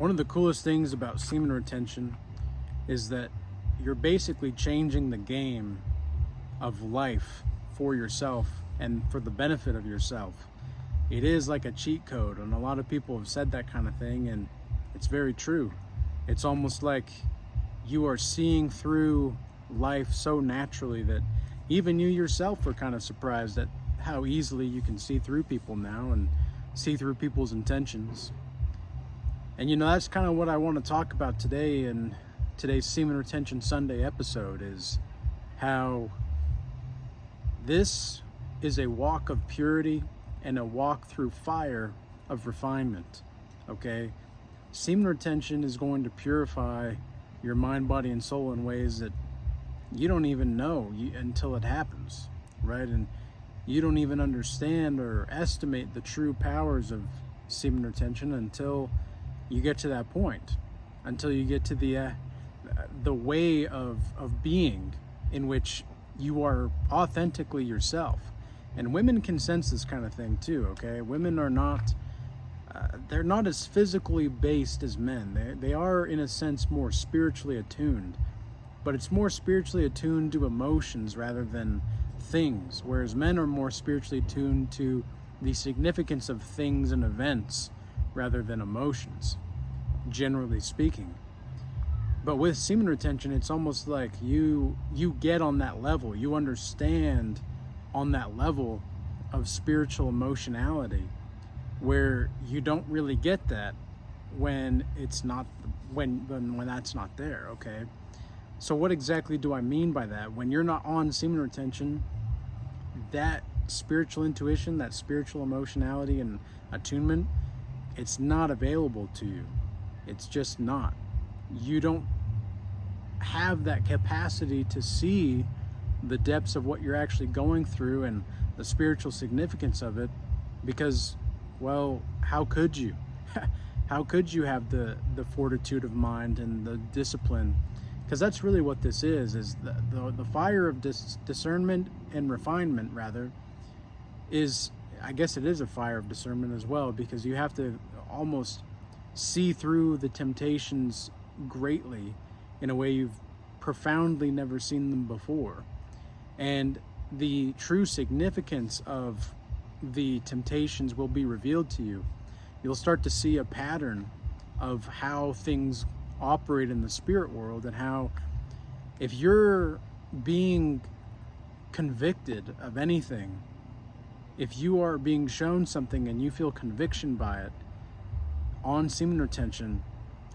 One of the coolest things about semen retention is that you're basically changing the game of life for yourself and for the benefit of yourself. It is like a cheat code, and a lot of people have said that kind of thing, and it's very true. It's almost like you are seeing through life so naturally that even you yourself are kind of surprised at how easily you can see through people now and see through people's intentions. And that's kind of what I want to talk about today in today's Semen Retention Sunday episode, is how this is a walk of purity and a walk through fire of refinement, okay? Semen retention is going to purify your mind, body, and soul in ways that you don't even know until it happens, right? And you don't even understand or estimate the true powers of semen retention until you get to that point, until you get to the way of being in which you are authentically yourself. And women can sense this kind of thing too, okay? Women are not, they're not as physically based as men. They are, in a sense, more spiritually attuned, but it's more spiritually attuned to emotions rather than things, whereas men are more spiritually attuned to the significance of things and events rather than emotions, generally speaking. But with semen retention, it's almost like you get on that level. You understand on that level of spiritual emotionality, where you don't really get that when it's not when that's not there, okay? So what exactly do I mean by that? When you're not on semen retention, that spiritual intuition, that spiritual emotionality and attunement, it's not available to you. It's just not. You don't have that capacity to see the depths of what you're actually going through and the spiritual significance of it, because, well, how could you? How could you have the fortitude of mind and the discipline? Because that's really what this is the fire of discernment and refinement, rather, is, I guess it is a fire of discernment as well, because you have to almost see through the temptations greatly in a way you've profoundly never seen them before. And the true significance of the temptations will be revealed to you. You'll start to see a pattern of how things operate in the spirit world, and how, if you're being convicted of anything, if you are being shown something and you feel conviction by it on semen retention,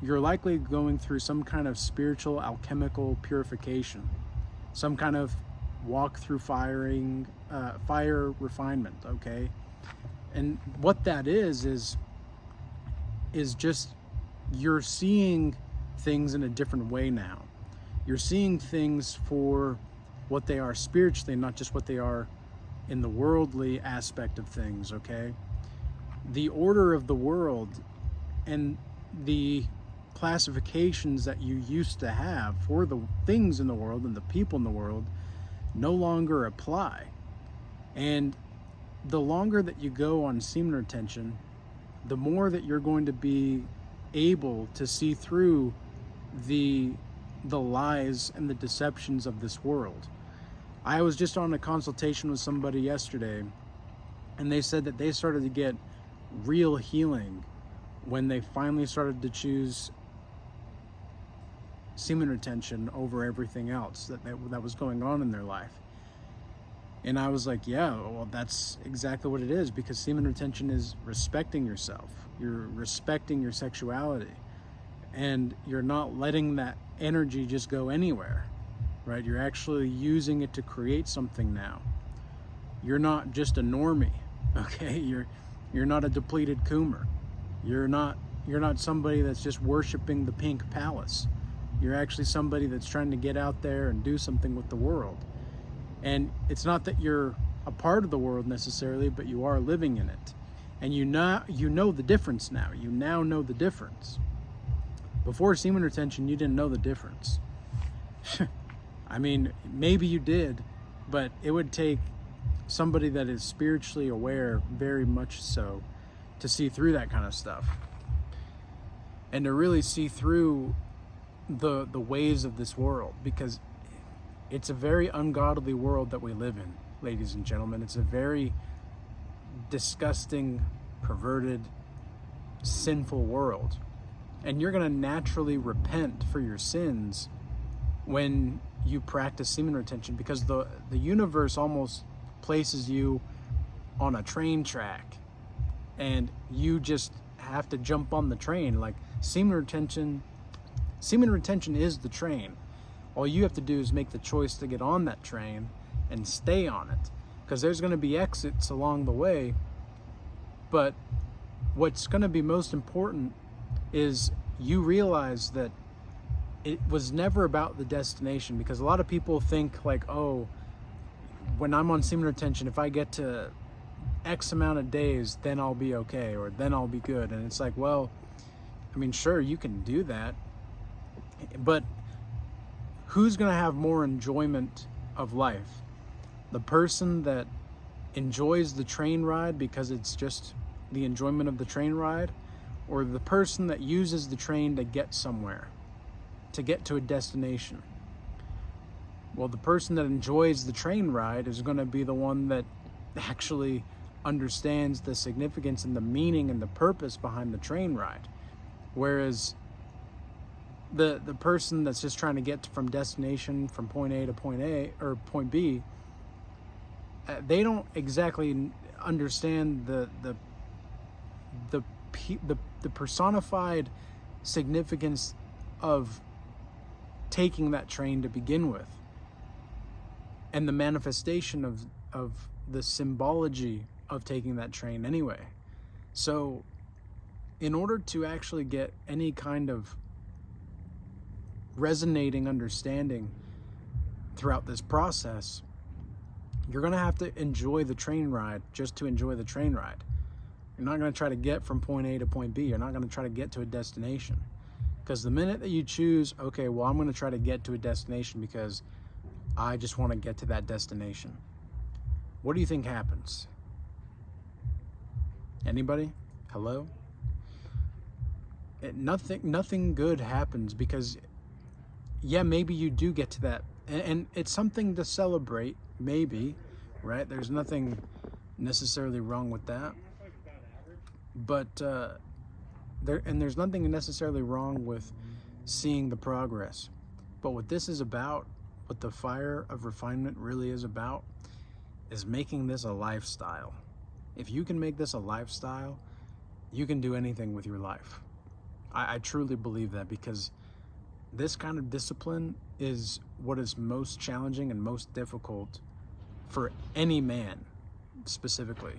you're likely going through some kind of spiritual alchemical purification, some kind of walk through fire refinement, okay? And what that is just, you're seeing things in a different way now. You're seeing things for what they are spiritually, not just what they are in the worldly aspect of things, okay? The order of the world and the classifications that you used to have for the things in the world and the people in the world no longer apply. And the longer that you go on semen retention, the more that you're going to be able to see through the lies and the deceptions of this world. I was just on a consultation with somebody yesterday, and they said that they started to get real healing when they finally started to choose semen retention over everything else that was going on in their life. And I was like, yeah, well, that's exactly what it is, because semen retention is respecting yourself. You're respecting your sexuality, and you're not letting that energy just go anywhere, right? You're actually using it to create something now. You're not just a normie, okay? You're not a depleted coomer. You're not somebody that's just worshiping the pink palace. You're actually somebody that's trying to get out there and do something with the world. And it's not that you're a part of the world necessarily, but you are living in it. And you know the difference now. You now know the difference. Before semen retention, you didn't know the difference. I mean, maybe you did, but it would take somebody that is spiritually aware, very much so, to see through that kind of stuff. and to really see through the ways of this world, because it's a very ungodly world that we live in, ladies and gentlemen. It's a very disgusting, perverted, sinful world. And you're going to naturally repent for your sins when you practice semen retention, because the universe almost places you on a train track and you just have to jump on the train. Like semen retention is the train. All you have to do is make the choice to get on that train and stay on it, because there's going to be exits along the way. But what's going to be most important is you realize that it was never about the destination, because a lot of people think like, oh, when I'm on semen retention, if I get to X amount of days, then I'll be okay, or then I'll be good. And it's like, well, I mean, sure, you can do that, but who's going to have more enjoyment of life? The person that enjoys the train ride because it's just the enjoyment of the train ride, or the person that uses the train to get somewhere, to get to a destination? Well, the person that enjoys the train ride is going to be the one that actually understands the significance and the meaning and the purpose behind the train ride. Whereas the person that's just trying to get from destination from point A to point A or point B, they don't exactly understand the personified significance of taking that train to begin with, and the manifestation of the symbology of taking that train anyway. So in order to actually get any kind of resonating understanding throughout this process, you're going to have to enjoy the train ride just to enjoy the train ride. You're not going to try to get from point A to point B. You're not going to try to get to a destination. Because the minute that you choose, okay, well, I'm going to try to get to a destination because I just want to get to that destination, what do you think happens? Anybody? Hello? Nothing good happens, because yeah, maybe you do get to that, and it's something to celebrate, maybe, right? There's nothing necessarily wrong with that, but there's nothing necessarily wrong with seeing the progress. But what this is about, what the fire of refinement really is about, is making this a lifestyle. If you can make this a lifestyle, you can do anything with your life. I truly believe that, because this kind of discipline is what is most challenging and most difficult for any man specifically.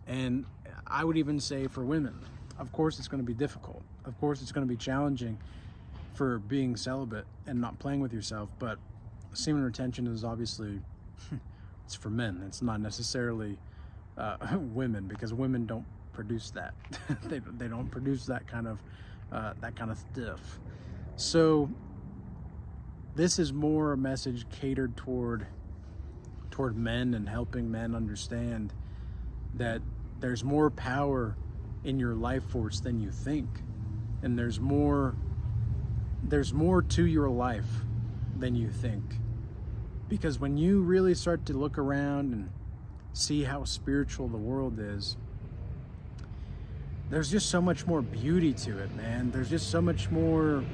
And I would even say for women. Of course it's going to be difficult. Of course it's going to be challenging for being celibate and not playing with yourself. But semen retention is obviously, it's for men. It's not necessarily women, because women don't produce that. they don't produce that kind of stuff. So this is more a message catered toward men, and helping men understand that there's more power in your life force than you think, and there's more to your life than you think. Because when you really start to look around and see how spiritual the world is, there's just so much more beauty to it, man. There's just so much more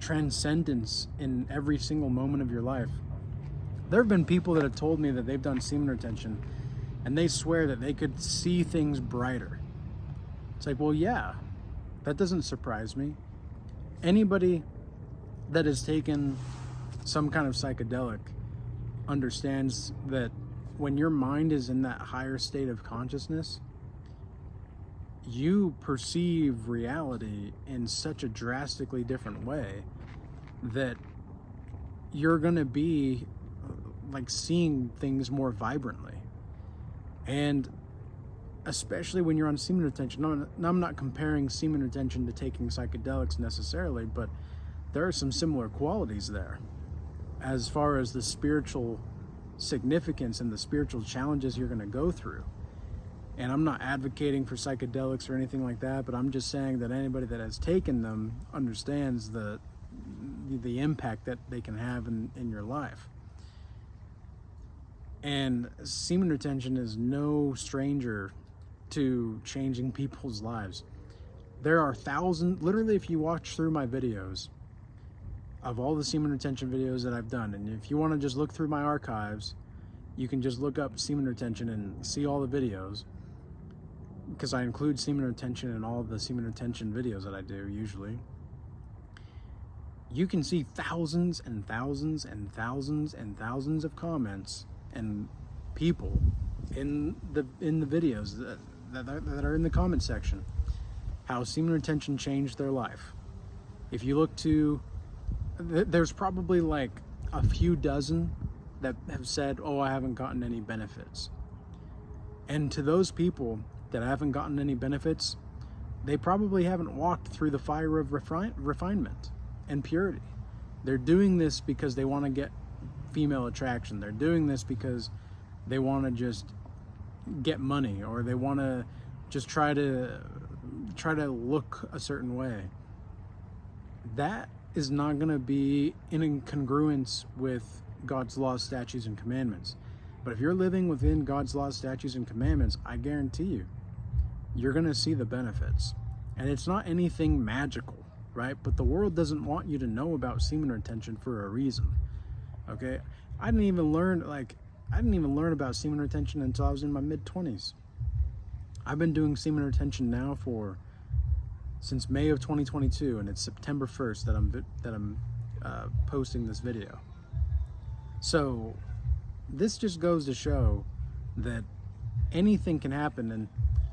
transcendence in every single moment of your life. There have been people that have told me that they've done semen retention and they swear that they could see things brighter. It's like, well, yeah, that doesn't surprise me. Anybody that has taken some kind of psychedelic understands that when your mind is in that higher state of consciousness, you perceive reality in such a drastically different way that you're going to be like seeing things more vibrantly. And especially when you're on semen retention, now I'm not comparing semen retention to taking psychedelics necessarily, but there are some similar qualities there as far as the spiritual significance and the spiritual challenges you're going to go through. And I'm not advocating for psychedelics or anything like that, but I'm just saying that anybody that has taken them understands the impact that they can have in your life. And semen retention is no stranger to changing people's lives. There are thousands, literally, if you watch through my videos, of all the semen retention videos that I've done, and if you want to just look through my archives, you can just look up semen retention and see all the videos, because I include semen retention in all of the semen retention videos that I do usually. You can see thousands and thousands and thousands and thousands of comments and people in the videos that are in the comment section, how semen retention changed their life. If you look to, there's probably like a few dozen that have said, oh, I haven't gotten any benefits. And to those people that haven't gotten any benefits, they probably haven't walked through the fire of refinement and purity. They're doing this because they want to get female attraction. They're doing this because they want to just get money, or they want to just try to look a certain way. That is not going to be in congruence with God's laws, statutes, and commandments. But if you're living within God's laws, statutes, and commandments, I guarantee you, you're going to see the benefits. And it's not anything magical, right? But the world doesn't want you to know about semen retention for a reason. Okay? I didn't even learn about semen retention until I was in my mid-20s. I've been doing semen retention now since May of 2022, and it's September 1st that I'm posting this video. So this just goes to show that anything can happen. And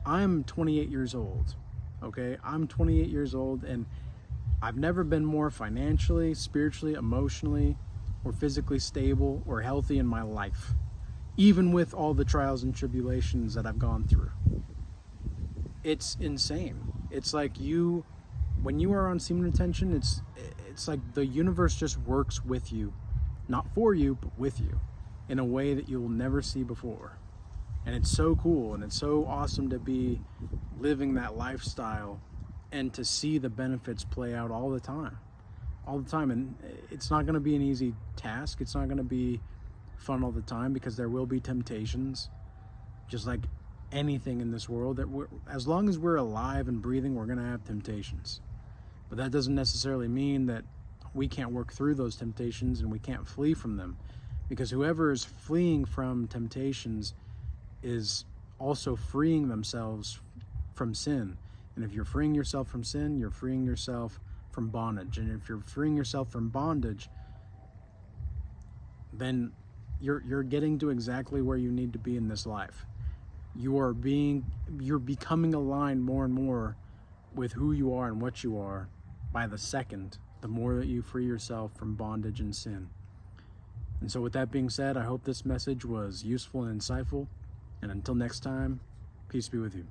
I'm 28 years old. Okay, I'm 28 years old, and I've never been more financially, spiritually, emotionally, or physically stable or healthy in my life, even with all the trials and tribulations that I've gone through. It's insane. It's like when you are on semen retention, it's like the universe just works with you, not for you, but with you, in a way that you will never see before. And it's so cool, and it's so awesome to be living that lifestyle and to see the benefits play out all the time. And it's not going to be an easy task. It's not going to be fun all the time, because there will be temptations, just like anything in this world. That as long as we're alive and breathing, we're going to have temptations. But that doesn't necessarily mean that we can't work through those temptations and we can't flee from them, because whoever is fleeing from temptations is also freeing themselves from sin. And if you're freeing yourself from sin, you're freeing yourself from bondage. And if you're freeing yourself from bondage, then you're getting to exactly where you need to be in this life. You're becoming aligned more and more with who you are and what you are by the second, the more that you free yourself from bondage and sin. And so with that being said, I hope this message was useful and insightful. And until next time, peace be with you.